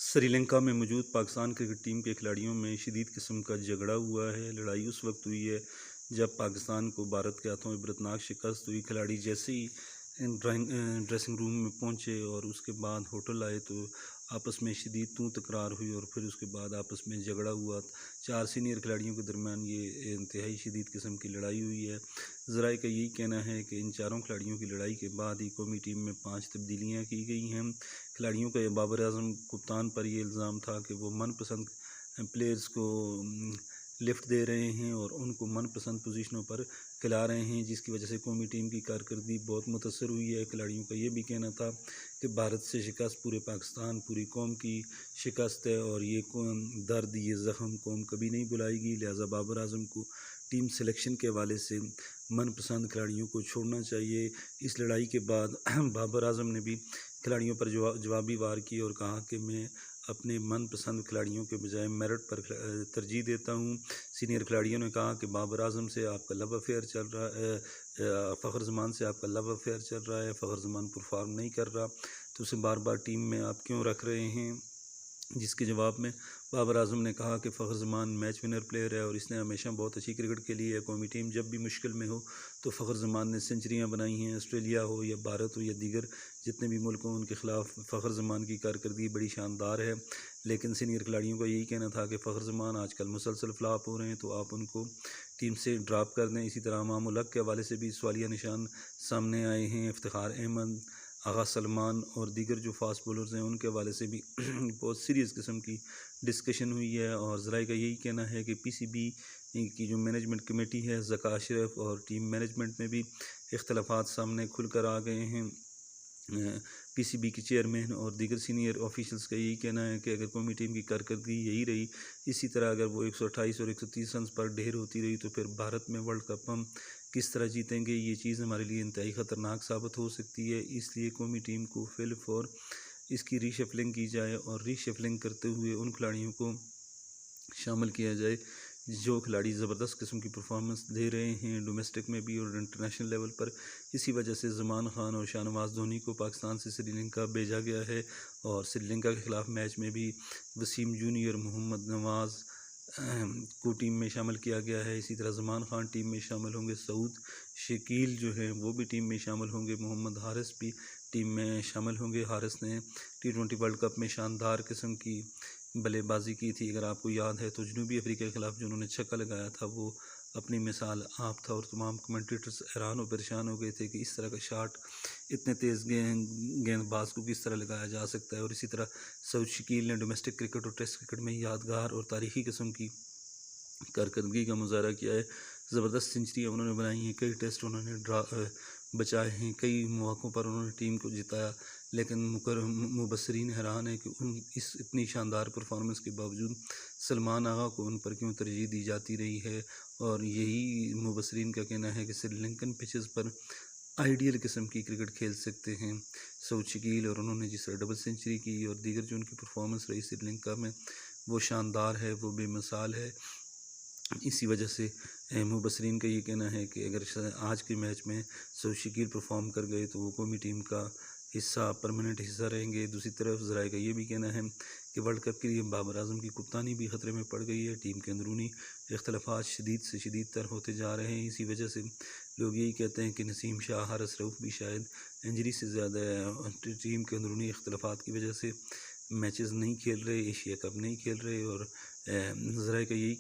سری لنکا میں موجود Pakistan cricket team کے کھلاڑیوں میں شدید قسم کا جھگڑا ہوا ہے۔ لڑائی اس وقت ہوئی ہے جب پاکستان کو بھارت کے ہاتھوں عبرتناک شکست ہوئی۔ کھلاڑی جیسے ہی ڈریسنگ روم میں پہنچے اور اس کے بعد ہوٹل آئے تو آپس میں شدید تکرار ہوئی اور پھر اس کے بعد آپس میں جھگڑا ہوا۔ 4 سینئر کھلاڑیوں کے درمیان یہ انتہائی شدید قسم کی لڑائی ہوئی ہے۔ ذرائع کا یہی کہنا ہے کہ ان چاروں کھلاڑیوں کی لڑائی کے بعد ہی قومی ٹیم میں 5 تبدیلیاں کی گئی ہیں۔ کھلاڑیوں کا بابر اعظم کپتان پر یہ الزام تھا کہ وہ من پسند پلیئرز کو لفٹ دے رہے ہیں اور ان کو من پسند پوزیشنوں پر کھلا رہے ہیں، جس کی وجہ سے قومی ٹیم کی کارکردگی بہت متاثر ہوئی ہے۔ کھلاڑیوں کا یہ بھی کہنا تھا کہ بھارت سے شکست پورے پاکستان، پوری قوم کی شکست ہے اور یہ درد، یہ زخم قوم کبھی نہیں بھلائے گی، لہٰذا بابر اعظم کو ٹیم سلیکشن کے حوالے سے من پسند کھلاڑیوں کو چھوڑنا چاہیے۔ اس لڑائی کے بعد بابر اعظم نے بھی کھلاڑیوں پر جوابی وار کی اور کہا کہ میں اپنے من پسند کھلاڑیوں کے بجائے میرٹ پر ترجیح دیتا ہوں۔ سینئر کھلاڑیوں نے کہا کہ بابر اعظم سے آپ کا لو افیئر چل رہا ہے، فخر زمان سے آپ کا لو افیئر چل رہا ہے، فخر زمان پرفارم نہیں کر رہا تو اسے بار بار ٹیم میں آپ کیوں رکھ رہے ہیں؟ جس کے جواب میں بابر اعظم نے کہا کہ فخر زمان میچ ونر پلیئر ہے اور اس نے ہمیشہ بہت اچھی کرکٹ کھیلی ہے۔ قومی ٹیم جب بھی مشکل میں ہو تو فخر زمان نے سنچریاں بنائی ہیں۔ آسٹریلیا ہو یا بھارت ہو یا دیگر جتنے بھی ملک ہوں، ان کے خلاف فخر زمان کی کارکردگی بڑی شاندار ہے، لیکن سینئر کھلاڑیوں کا یہی کہنا تھا کہ فخر زمان آج کل مسلسل فلاپ ہو رہے ہیں تو آپ ان کو ٹیم سے ڈراپ کر دیں۔ اسی طرح امام الحق کے حوالے سے بھی سوالیہ نشان سامنے آئے ہیں۔ افتخار احمد، آغا سلمان اور دیگر جو فاسٹ بولرز ہیں ان کے حوالے سے بھی بہت سیریس قسم کی ڈسکشن ہوئی ہے اور ذرائع کا یہی کہنا ہے کہ پی سی بی کی جو مینجمنٹ کمیٹی ہے، ذکا اشرف اور ٹیم مینجمنٹ میں بھی اختلافات سامنے کھل کر آ گئے ہیں۔ پی سی بی کی چیئرمین اور دیگر سینئر آفیشلز کا یہی کہنا ہے کہ اگر قومی ٹیم کی کارکردگی یہی رہی، اسی طرح اگر وہ 128 اور 130 رنز پر ڈھیر ہوتی رہی تو پھر بھارت میں ورلڈ کپ ہم کس طرح جیتیں گے؟ یہ چیز ہمارے لیے انتہائی خطرناک ثابت ہو سکتی ہے۔ اس لیے قومی ٹیم کو فی الفور اس کی ری شفلنگ کی جائے اور ری شفلنگ کرتے ہوئے ان کھلاڑیوں کو شامل کیا جائے جو کھلاڑی زبردست قسم کی پرفارمنس دے رہے ہیں ڈومیسٹک میں بھی اور انٹرنیشنل لیول پر۔ اسی وجہ سے زمان خان اور شاہ نواز دھونی کو پاکستان سے سری لنکا بھیجا گیا ہے اور سری لنکا کے خلاف میچ میں بھی وسیم جونیئر، محمد نواز کو ٹیم میں شامل کیا گیا ہے۔ اسی طرح زمان خان ٹیم میں شامل ہوں گے، سعود شکیل جو ہیں وہ بھی ٹیم میں شامل ہوں گے، محمد حارث بھی ٹیم میں شامل ہوں گے۔ حارث نے T20 ورلڈ کپ میں شاندار قسم کی بلے بازی کی تھی، اگر آپ کو یاد ہے تو جنوبی افریقہ کے خلاف جو انہوں نے چھکا لگایا تھا وہ اپنی مثال آپ تھا اور تمام کمنٹیٹرز حیران و پریشان ہو گئے تھے کہ اس طرح کا شاٹ اتنے تیز گیند باز کو کس طرح لگایا جا سکتا ہے۔ اور اسی طرح سعود شکیل نے ڈومیسٹک کرکٹ اور ٹیسٹ کرکٹ میں یادگار اور تاریخی قسم کی کارکردگی کا مظاہرہ کیا ہے۔ زبردست سنچریاں انہوں نے بنائی ہیں، کئی ٹیسٹ انہوں نے بچائے ہیں، کئی مواقعوں پر انہوں نے ٹیم کو جتایا، لیکن مبصرین حیران ہیں کہ اس اتنی شاندار پرفارمنس کے باوجود سلمان آغا کو ان پر کیوں ترجیح دی جاتی رہی ہے۔ اور یہی مبصرین کا کہنا ہے کہ سری لنکن پچز پر آئیڈیل قسم کی کرکٹ کھیل سکتے ہیں سعود شکیل، اور انہوں نے جس طرح ڈبل سنچری کی اور دیگر جو ان کی پرفارمنس رہی سری لنکا میں وہ شاندار ہے، وہ بے مثال ہے۔ اسی وجہ سے مبصرین کا یہ کہنا ہے کہ اگر آج کے میچ میں سعود شکیل پرفارم کر گئے تو وہ قومی ٹیم کا حصہ، پرماننٹ حصہ رہیں گے۔ دوسری طرف ذرائع کا یہ بھی کہنا ہے کہ ورلڈ کپ کے لیے بابر اعظم کی کپتانی بھی خطرے میں پڑ گئی ہے۔ ٹیم کے اندرونی اختلافات شدید سے شدید تر ہوتے جا رہے ہیں، اسی وجہ سے لوگ یہی کہتے ہیں کہ نسیم شاہ، حارث رؤف بھی شاید انجری سے زیادہ ٹیم کے اندرونی اختلافات کی وجہ سے میچز نہیں کھیل رہے، ایشیا کپ نہیں کھیل رہے۔ اور ذرائع کا یہی